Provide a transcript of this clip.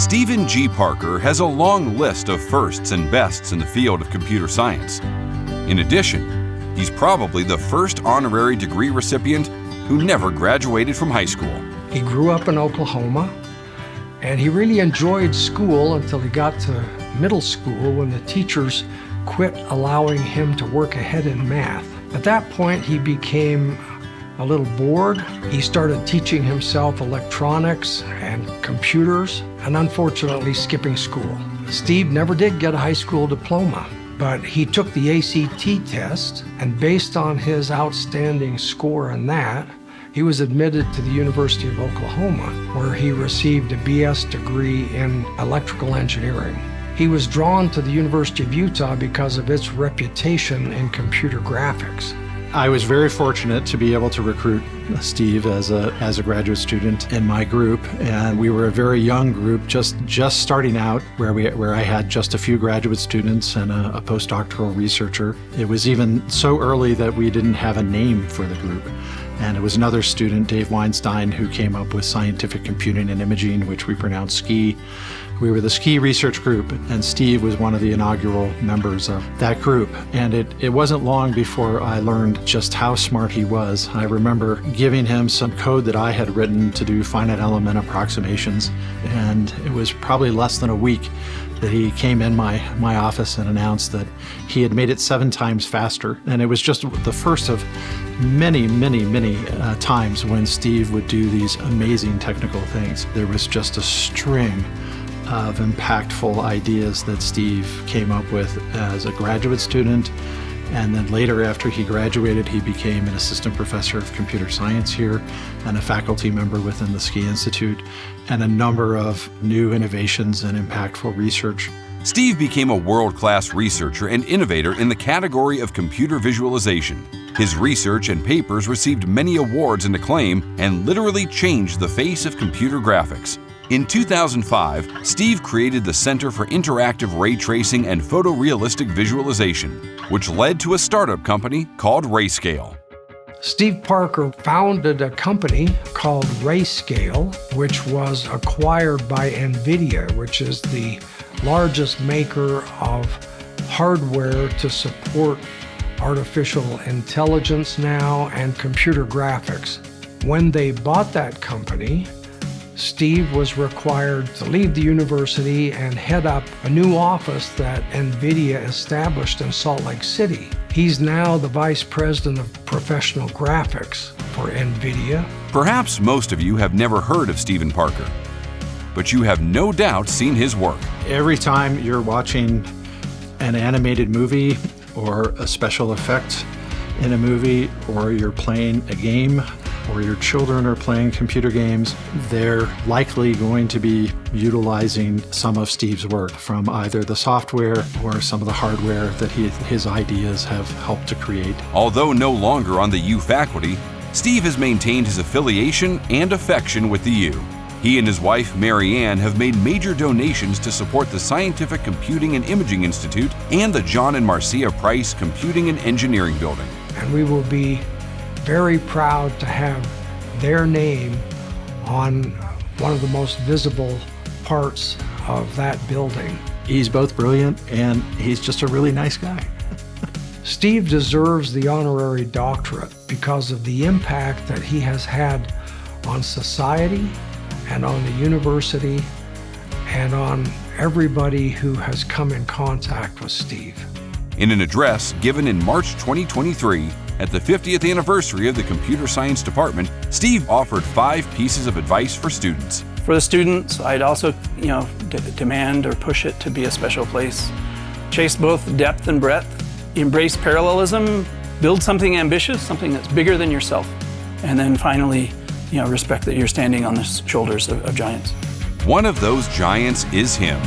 Stephen G. Parker has a long list of firsts and bests in the field of computer science. In addition, he's probably the first honorary degree recipient who never graduated from high school. He grew up in Oklahoma, and he really enjoyed school until he got to middle school when the teachers quit allowing him to work ahead in math. At that point, he became a little bored. He started teaching himself electronics and computers, and unfortunately skipping school. Steve never did get a high school diploma, but he took the ACT test, and based on his outstanding score in that, he was admitted to the University of Oklahoma, where he received a BS degree in electrical engineering. He was drawn to the University of Utah because of its reputation in computer graphics. I was very fortunate to be able to recruit Steve as a graduate student in my group, and we were a very young group, just starting out, where I had just a few graduate students and a postdoctoral researcher. It was even so early that we didn't have a name for the group, and it was another student, Dave Weinstein, who came up with scientific computing and imaging, which we pronounce SCI. We were the SCI research group, and Steve was one of the inaugural members of that group. And it wasn't long before I learned just how smart he was. I remember giving him some code that I had written to do finite element approximations, and it was probably less than a week that he came in my office and announced that he had made it 7 times faster. And it was just the first of many times when Steve would do these amazing technical things. There was just a string of impactful ideas that Steve came up with as a graduate student. And then later, after he graduated, he became an assistant professor of computer science here and a faculty member within the SCI Institute, and a number of new innovations and impactful research. Steve became a world-class researcher and innovator in the category of computer visualization. His research and papers received many awards and acclaim and literally changed the face of computer graphics. In 2005, Steve created the Center for Interactive Ray Tracing and Photorealistic Visualization, which led to a startup company called Rayscale. Steve Parker founded a company called Rayscale, which was acquired by NVIDIA, which is the largest maker of hardware to support artificial intelligence now and computer graphics. When they bought that company, Steve was required to leave the university and head up a new office that NVIDIA established in Salt Lake City. He's now the vice president of professional graphics for NVIDIA. Perhaps most of you have never heard of Stephen Parker, but you have no doubt seen his work. Every time you're watching an animated movie or a special effect in a movie, or you're playing a game, or your children are playing computer games, they're likely going to be utilizing some of Steve's work from either the software or some of the hardware that his ideas have helped to create. Although no longer on the U faculty, Steve has maintained his affiliation and affection with the U. He and his wife, Mary Ann, have made major donations to support the Scientific Computing and Imaging Institute and the John and Marcia Price Computing and Engineering Building. And we will be very proud to have their name on one of the most visible parts of that building. He's both brilliant and he's just a really nice guy. Steve deserves the honorary doctorate because of the impact that he has had on society and on the university and on everybody who has come in contact with Steve. In an address given in March 2023, at the 50th anniversary of the Computer Science Department, Steve offered 5 pieces of advice for students. For the students, I'd also, demand or push it to be a special place. Chase both depth and breadth. Embrace parallelism. Build something ambitious, something that's bigger than yourself. And then finally, respect that you're standing on the shoulders of giants. One of those giants is him.